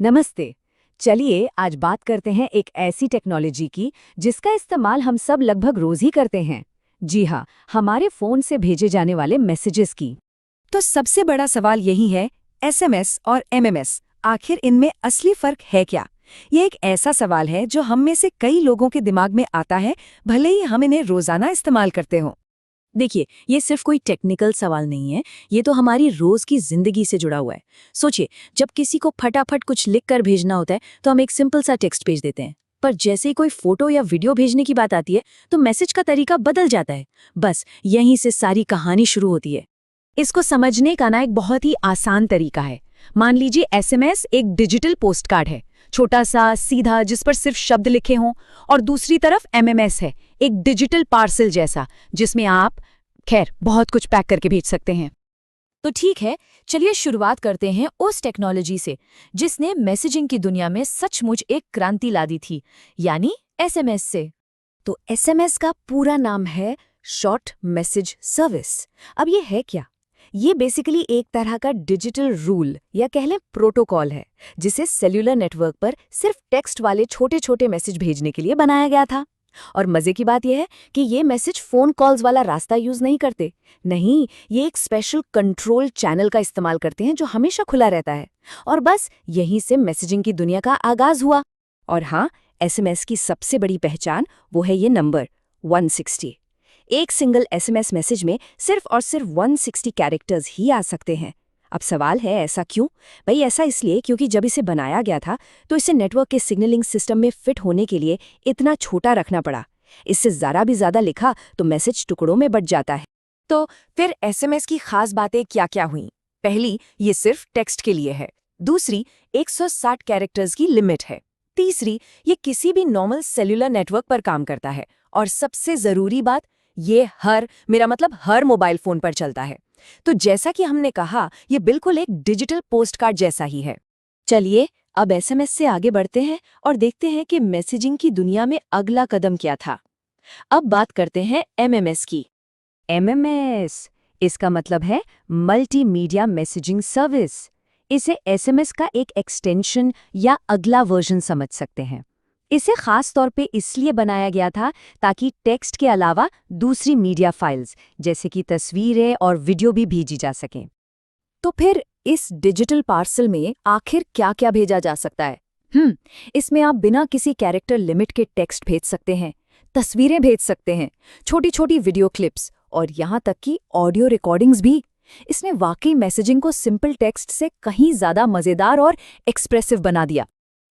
नमस्ते। चलिए आज बात करते हैं एक ऐसी टेक्नोलॉजी की जिसका इस्तेमाल हम सब लगभग रोज ही करते हैं। जी हाँ, हमारे फोन से भेजे जाने वाले मैसेजेस की। तो सबसे बड़ा सवाल यही है, एसएमएस और एमएमएस, आखिर इनमें असली फर्क है क्या? ये एक ऐसा सवाल है जो हम में से कई लोगों के दिमाग में आता है, भले ही हम इन्हें रोजाना इस्तेमाल करते हों। देखिए, ये सिर्फ कोई टेक्निकल सवाल नहीं है, ये तो हमारी रोज की जिंदगी से जुड़ा हुआ है। सोचिए, जब किसी को फटाफट कुछ लिख कर भेजना होता है तो हम एक सिंपल सा टेक्स्ट भेज देते हैं, पर जैसे ही कोई फोटो या वीडियो भेजने की बात आती है तो मैसेज का तरीका बदल जाता है। बस यहीं से सारी कहानी शुरू होती है। इसको समझने का एक बहुत ही आसान तरीका है। मान लीजिए एसएमएस एक डिजिटल पोस्टकार्ड है, छोटा सा सीधा जिस पर सिर्फ शब्द लिखे हों, और दूसरी तरफ एमएमएस है, एक डिजिटल पार्सल जैसा जिसमें आप बहुत कुछ पैक करके भेज सकते हैं। तो ठीक है, चलिए शुरुआत करते हैं उस टेक्नोलॉजी से जिसने मैसेजिंग की दुनिया में सचमुच एक क्रांति ला दी थी, यानी एसएमएस से। तो एसएमएस का पूरा नाम है शॉर्ट मैसेज सर्विस। अब ये है क्या? ये बेसिकली एक तरह का डिजिटल रूल या कह लें प्रोटोकॉल है, जिसे सेल्यूलर नेटवर्क पर सिर्फ टेक्स्ट वाले छोटे छोटे मैसेज भेजने के लिए बनाया गया था। और मजे की बात यह है कि ये मैसेज फोन कॉल्स वाला रास्ता यूज नहीं करते। नहीं, ये एक स्पेशल कंट्रोल चैनल का इस्तेमाल करते हैं जो हमेशा खुला रहता है। और बस यहीं से मैसेजिंग की दुनिया का आगाज हुआ। और हाँ, एसएमएस की सबसे बड़ी पहचान वो है ये नंबर 160। एक सिंगल एसएमएस मैसेज में सिर्फ और सिर्फ 160 कैरेक्टर्स ही आ सकते हैं। अब सवाल है, ऐसा क्यों? भाई ऐसा इसलिए क्योंकि जब इसे बनाया गया था तो इसे नेटवर्क के सिग्नलिंग सिस्टम में फिट होने के लिए इतना छोटा रखना पड़ा। इससे ज़रा भी ज़्यादा लिखा तो मैसेज टुकड़ों में बँट जाता है। तो फिर एसएमएस की खास बातें क्या क्या हुई? पहली, ये सिर्फ टेक्स्ट के लिए है। दूसरी, 160 कैरेक्टर्स की लिमिट है। तीसरी, ये किसी भी नॉर्मल सेल्यूलर नेटवर्क पर काम करता है। और सबसे ज़रूरी बात, ये मेरा मतलब हर मोबाइल फ़ोन पर चलता है। तो जैसा कि हमने कहा, ये बिल्कुल एक डिजिटल पोस्टकार्ड जैसा ही है। चलिए अब एसएमएस से आगे बढ़ते हैं और देखते हैं कि मैसेजिंग की दुनिया में अगला कदम क्या था। अब बात करते हैं एमएमएस की। एमएमएस, इसका मतलब है मल्टीमीडिया मैसेजिंग सर्विस। इसे एसएमएस का एक एक्सटेंशन या अगला वर्जन समझ सकते हैं। इसे खास तौर पे इसलिए बनाया गया था ताकि टेक्स्ट के अलावा दूसरी मीडिया फाइल्स जैसे कि तस्वीरें और वीडियो भी भेजी जा सकें। तो फिर इस डिजिटल पार्सल में आखिर क्या-क्या भेजा जा सकता है? इसमें आप बिना किसी कैरेक्टर लिमिट के टेक्स्ट भेज सकते हैं, तस्वीरें भेज सकते हैं, छोटी-छोटी वीडियो क्लिप्स और यहाँ तक कि ऑडियो रिकॉर्डिंग्स भी। इसने वाकई मैसेजिंग को सिंपल टेक्स्ट से कहीं ज़्यादा मज़ेदार और एक्सप्रेसिव बना दिया।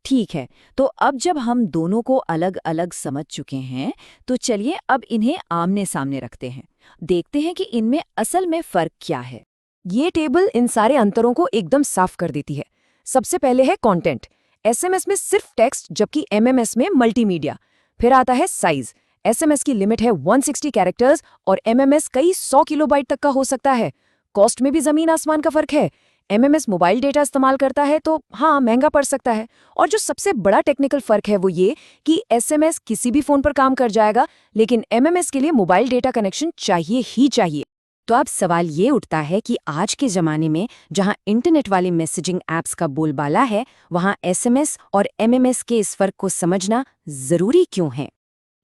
ठीक है, तो अब जब हम दोनों को अलग-अलग समझ चुके हैं, तो चलिए अब इन्हें आमने-सामने रखते हैं। देखते हैं कि इनमें असल में फ़र्क क्या है। ये टेबल इन सारे अंतरों को एकदम साफ कर देती है। सबसे पहले है कंटेंट। एसएमएस में सिर्फ टेक्स्ट, जबकि एमएमएस में मल्टीमीडिया। फिर आता है साइज। एसएमएस की लिमिट है 160 कैरेक्टर्स और एमएमएस कई 100 किलोबाइट तक का हो सकता है। कॉस्ट में भी जमीन आसमान का फर्क है। एमएमएस मोबाइल डेटा इस्तेमाल करता है तो हाँ, महंगा पड़ सकता है। और जो सबसे बड़ा टेक्निकल फर्क है वो ये कि एसएमएस किसी भी फोन पर काम कर जाएगा, लेकिन एमएमएस के लिए मोबाइल डेटा कनेक्शन चाहिए ही चाहिए। तो अब सवाल ये उठता है कि आज के ज़माने में जहां इंटरनेट वाली मैसेजिंग ऐप्स का बोलबाला है, वहां एसएमएस और एमएमएस के इस फर्क को समझना ज़रूरी क्यों है?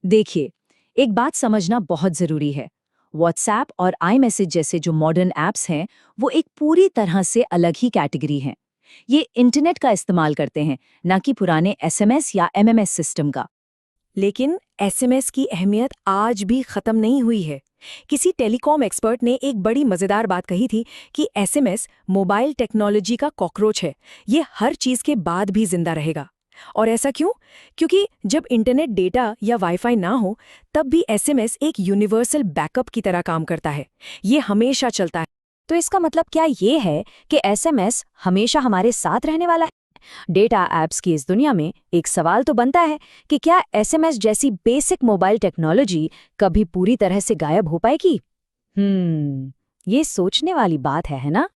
देखिए, एक बात समझना बहुत ज़रूरी है। व्हाट्सएप और iMessage जैसे जो मॉडर्न ऐप्स हैं, वो एक पूरी तरह से अलग ही कैटेगरी हैं। ये इंटरनेट का इस्तेमाल करते हैं, ना कि पुराने एसएमएस या एमएमएस सिस्टम का। लेकिन एसएमएस की अहमियत आज भी खत्म नहीं हुई है। किसी टेलीकॉम एक्सपर्ट ने एक बड़ी मजेदार बात कही थी कि एसएमएस मोबाइल टेक्नोलॉजी का कॉकरोच है। ये हर चीज के बाद भी जिंदा रहेगा। और ऐसा क्यों? क्योंकि जब इंटरनेट डेटा या वाईफाई ना हो, तब भी एसएमएस एक यूनिवर्सल बैकअप की तरह काम करता है। ये हमेशा चलता है। तो इसका मतलब क्या ये है कि एसएमएस हमेशा हमारे साथ रहने वाला है? डेटा ऐप्स की इस दुनिया में एक सवाल तो बनता है कि क्या एसएमएस जैसी बेसिक मोबाइल टेक्नोलॉजी कभी पूरी तरह से गायब हो पाएगी? ये सोचने वाली बात है ना?